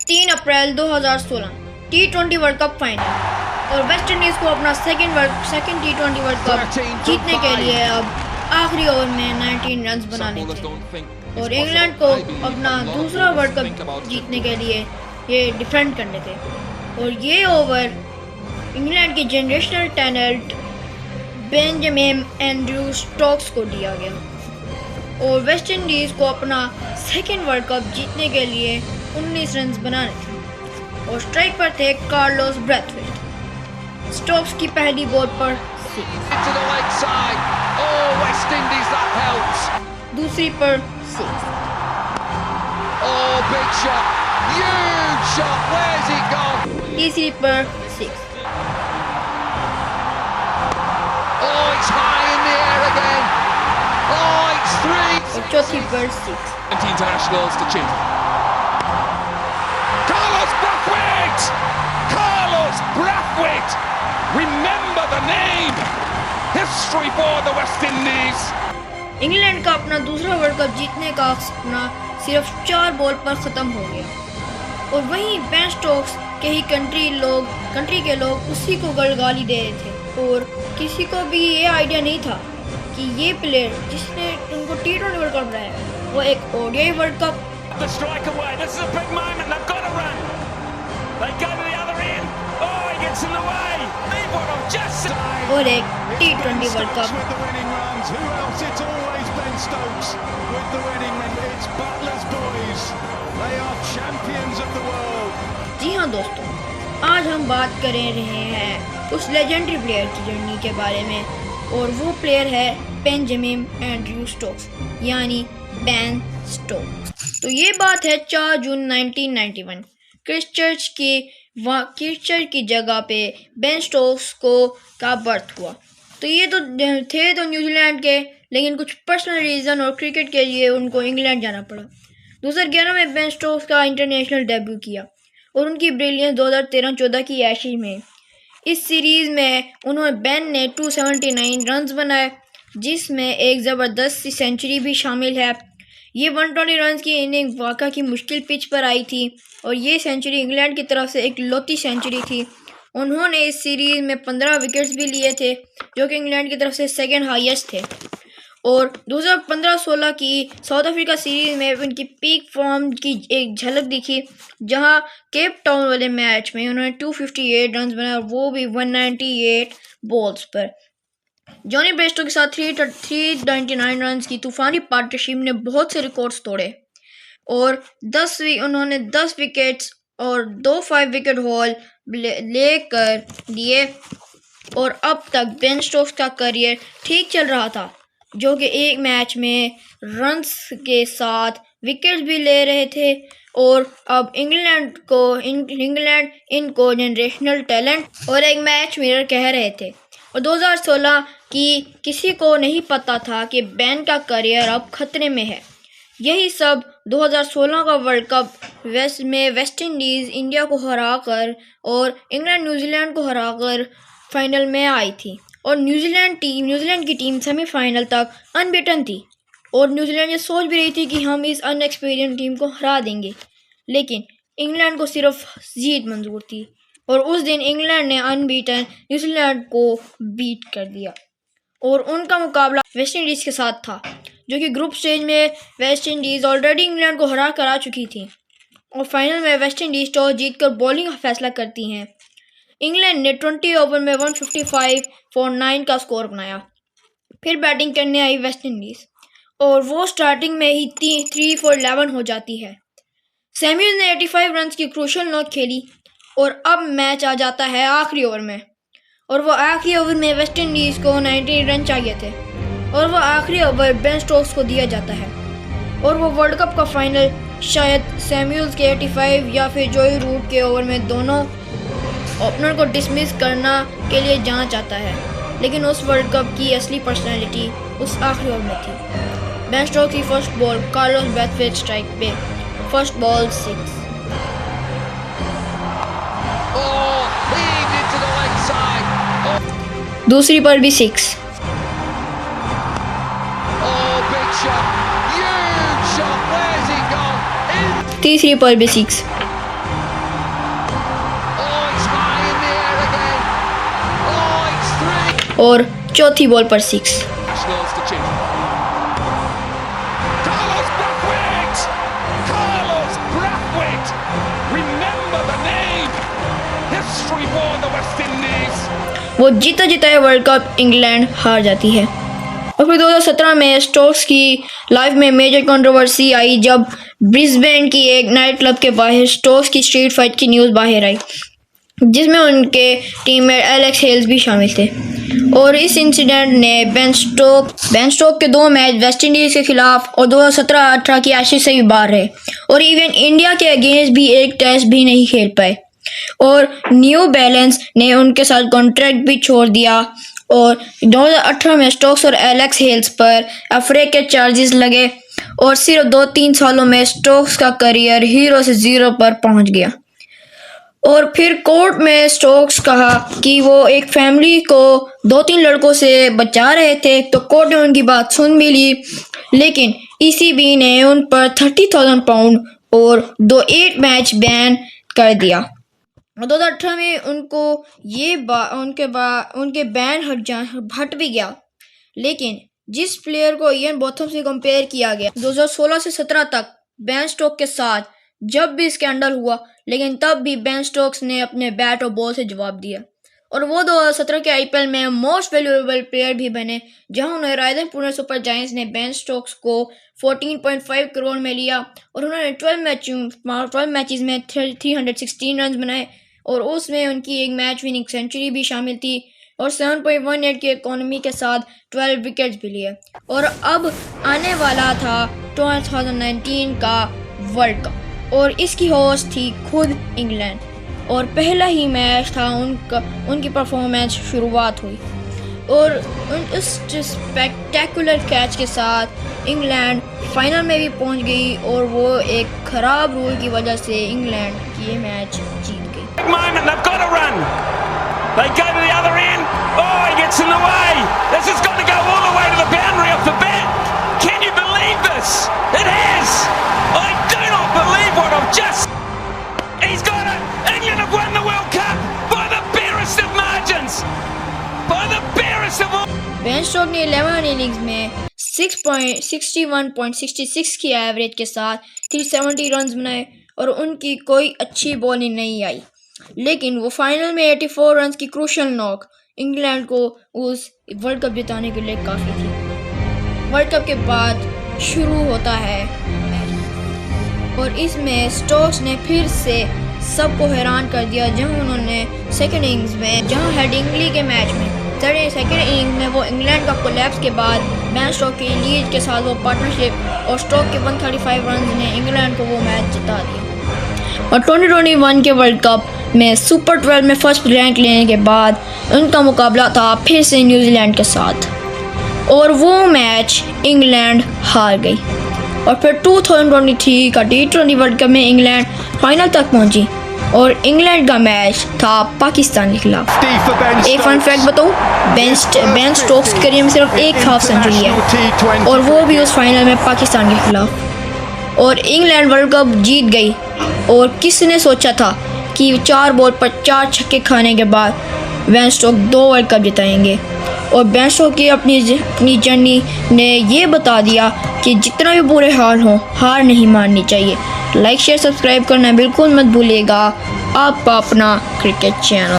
3 अप्रैल 2016 T20 world cup final और West Indies को अपना सेकंड T20 वर्ल्ड कप जीतने के लिए अब आखिरी ओवर में 19 रन बनाने थे और इंग्लैंड को अपना दूसरा वर्ल्ड कप जीतने के लिए ये डिफेंड करने थे। और ये ओवर इंग्लैंड के generational talent Benjamin Andrew Stokes को दिया गया और वेस्ट इंडीज़ को अपना सेकंड वर्ल्ड कप जीतने के लिए 19 रन बनाने थे और स्ट्राइक पर थे कार्लोस ब्रैथवेट। स्टोक्स की पहली बॉल पर 6, दूसरी पर 6, तीसरी पर 6, और चौथी पर 6। Internationals to Chile. Carlos Brathwaite. Remember the name. History for the West Indies. England का अपना दूसरा वर्ल्ड कप जीतने का सपना सिर्फ 4 बॉल पर खत्म हो गया और वहीं बेन स्टोक्स के ही कंट्री के लोग उसी को गाली दे रहे थे और किसी को भी ये आइडिया नहीं था कि ये प्लेयर जिसने उनको T20 वर्ल्ड कप बनाया वो एक ODI वर्ल्ड कप और एक T20 वर्ल्ड कप। जी हाँ दोस्तों, आज हम बात कर रहे हैं उस लेजेंडरी प्लेयर की जर्नी के बारे में और वो प्लेयर है बेंजामिन एंड्रयू स्टोक्स यानी बेन स्टोक्स। तो ये बात है 4 जून 1991 क्राइस्टचर्च की जगह पे बेन स्टोक्स का बर्थ हुआ। तो ये तो थे न्यूजीलैंड के, लेकिन कुछ पर्सनल रीज़न और क्रिकेट के लिए उनको इंग्लैंड जाना पड़ा। 2011 में बेन स्टोक्स का इंटरनेशनल डेब्यू किया और उनकी ब्रिलियंस 2013-14 की एशेज में इस सीरीज़ में बेन ने 279 रन्स बनाए जिसमें एक ज़बरदस्त सी सेंचुरी भी शामिल है। ये 120 रन्स की इनिंग वाकई की मुश्किल पिच पर आई थी और ये सेंचुरी इंग्लैंड की तरफ से एक लौती सेंचुरी थी। उन्होंने इस सीरीज़ में 15 विकेट्स भी लिए थे जो कि इंग्लैंड की तरफ से सेकंड हाईएस्ट थे। और 2015-16 की साउथ अफ्रीका सीरीज़ में उनकी पीक फॉर्म की एक झलक दिखी जहां केप टाउन वाले मैच में उन्होंने 258 रन बनाए और वो भी 198 बॉल्स पर। जॉनी ब्रेस्टो के साथ 399 रन की तूफानी पार्टनरशिप ने बहुत से रिकॉर्ड्स तोड़े और उन्होंने 10 विकेट्स और 5 विकेट हॉल लेकर दिए और अब तक बेन स्टोक्स का करियर ठीक चल रहा था जो कि एक मैच में रन्स के साथ विकेट्स भी ले रहे थे और अब इंग्लैंड इनको जनरेशनल टैलेंट और एक मैच विनर कह रहे थे। और 2016 की किसी को नहीं पता था कि बेन का करियर अब खतरे में है। यही सब 2016 का world cup West Indies India को हराकर और इंग्लैंड न्यूजीलैंड को हराकर फाइनल में आई थी और न्यूजीलैंड की टीम सेमीफाइनल तक अनबीटन थी और न्यूजीलैंड ये सोच भी रही थी कि हम इस अनएक्सपीरियंस टीम को हरा देंगे, लेकिन इंग्लैंड को सिर्फ जीत मंजूर थी और उस दिन इंग्लैंड ने अनबीटन न्यूजीलैंड को बीट कर दिया और उनका मुकाबला वेस्ट इंडीज़ के साथ था जो कि ग्रुप स्टेज में वेस्ट इंडीज़ ऑलरेडी इंग्लैंड को हरा कर आ चुकी थी और फाइनल में वेस्ट इंडीज़ टॉस जीतकर बॉलिंग का फैसला करती हैं। इंग्लैंड ने 20 ओवर में 155 for 9 का स्कोर बनाया। फिर बैटिंग करने आई वेस्ट इंडीज़ और वो स्टार्टिंग में ही 3 for 11 हो जाती है। सैमुअल ने 85 रन की क्रूशियल नॉक खेली और अब मैच आ जाता है आखिरी ओवर में और वो आखिरी ओवर में वेस्ट इंडीज़ को 90 रन चाहिए थे और वो आखिरी ओवर बेन स्टोक्स को दिया जाता है और वो वर्ल्ड कप का फाइनल शायद सैमुअल के 85 या फिर जोई रूट के ओवर में दोनों ओपनर को डिसमिस करना के लिए जाना चाहता है, लेकिन उस वर्ल्ड कप की असली पर्सनैलिटी उस आखिरी ओवर में थी। बेन स्टोक्स की first ball Carlos Brathwaite strike पे, फर्स्ट बॉल 6। दूसरी पर भी 6। तीसरी पर भी 6। और चौथी बॉल पर 6। Nationals to Chile. Carlos Brathwaite! Carlos Brathwaite! Remember the name! History for the West Indies. वो जीता जिताए वर्ल्ड कप इंग्लैंड हार जाती है। और फिर 2017 में स्टोक्स की लाइफ में मेजर कंट्रोवर्सी आई जब ब्रिस्बेन की एक नाइट क्लब के बाहर स्टोक्स की स्ट्रीट फाइट की न्यूज़ बाहर आई, जिसमें उनके टीममेट एलेक्स हेल्स भी शामिल थे। और इस इंसिडेंट ने बेन स्टोक के 2 मैच वेस्ट इंडीज़ के खिलाफ और 2017-18 की एशेज से भी बाहर रहे, और इवन इंडिया के अगेंस्ट भी एक टेस्ट भी नहीं खेल पाए। और न्यू बैलेंस ने उनके साथ कॉन्ट्रैक्ट भी छोड़ दिया, और 2018 में स्टोक्स और एलेक्स हेल्स पर एफए के चार्जेस लगे, और सिर्फ 2-3 सालों में स्टोक्स का करियर हीरो से जीरो पर पहुंच गया। और फिर कोर्ट में स्टोक्स कहा कि वो एक फैमिली को 2-3 लड़कों से बचा रहे थे, तो कोर्ट ने उनकी बात सुन भी ली, लेकिन ईसीबी ने उन पर 30,000 पाउंड और 8 मैच बैन कर दिया। 2018 में उनको उनके बैन हट भी गया, लेकिन जिस प्लेयर को इयन बोथम से कंपेयर किया गया 2016 से 17 तक बेन स्टोक्स के साथ जब भी स्कैंडल हुआ, लेकिन तब भी बेन स्टोक्स ने अपने बैट और बॉल से जवाब दिया, और वो 2017 के आईपीएल में मोस्ट वैल्यूएबल प्लेयर भी बने, जहां उन्हें रायदन पुणे सुपर जायंट्स ने बेन स्टोक्स को 14.5 करोड़ में लिया, और उन्होंने 12 मैचेस में 316 रन बनाए, और उसमें उनकी एक मैच विनिंग सेंचुरी भी शामिल थी, और 7.18 की इकोनॉमी के साथ 12 विकेट्स भी लिए। और अब आने वाला था 2019 का वर्ल्ड कप, और इसकी होस्ट थी खुद इंग्लैंड, और पहला ही मैच था उनकी परफॉर्मेंस शुरुआत हुई, और उस स्पेक्टेकुलर कैच के साथ इंग्लैंड फाइनल में भी पहुंच गई, और वो एक खराब रूल की वजह से इंग्लैंड ये मैच जीत गई। Moment, they've got to run. They go to the other end. Oh, he gets in the way. This has got to go all the way to the boundary off the bat. Can you believe this? It has. I do not believe what I've just. He's got it. England have won the World Cup by the barest of margins. By the barest of all. Ben Stokes ने 11 innings में 61.66 की average के साथ 370 run बनाए, और उनकी कोई अच्छी बॉलिंग नहीं आई, लेकिन वो फाइनल में 84 रन की क्रूशियल नॉक इंग्लैंड को उस वर्ल्ड कप जिताने के लिए काफ़ी थी। वर्ल्ड कप के बाद शुरू होता है मैच, और इसमें स्टोक्स ने फिर से सबको हैरान कर दिया, जहां उन्होंने सेकेंड इनिंग्स में हेडिंगली के मैच में सेकेंड इनिंग्स में वो इंग्लैंड का कोलैप्स के बाद बेन स्टोक्स की लीड के साथ वो पार्टनरशिप और स्टोक्स के 135 रन ने इंग्लैंड को वो मैच जिता दिया। और 2021 के वर्ल्ड कप में सुपर 12 में फर्स्ट रैंक लेने के बाद उनका मुकाबला था फिर से न्यूजीलैंड के साथ, और वो मैच इंग्लैंड हार गई। और फिर 2023 का T20 वर्ल्ड कप में इंग्लैंड फाइनल तक पहुंची, और इंग्लैंड का मैच था पाकिस्तान के खिलाफ। एक फन फैक्ट बताऊं, बेन स्टोक्स के करियर में सिर्फ एक हाफ सेंचुरी है, और वो भी उस फाइनल में पाकिस्तान के खिलाफ। और इंग्लैंड वर्ल्ड कप जीत गई, और किसने सोचा था कि 4 बॉल पर 4 छक्के खाने के बाद बेन स्टोक्स 2 वर्ल्ड कप जिताएंगे। और बेन स्टोक्स की अपनी जर्नी ने ये बता दिया कि जितना भी बुरे हाल हो, हार नहीं माननी चाहिए। लाइक शेयर सब्सक्राइब करना बिल्कुल मत भूलिएगा आपका अपना क्रिकेट चैनल।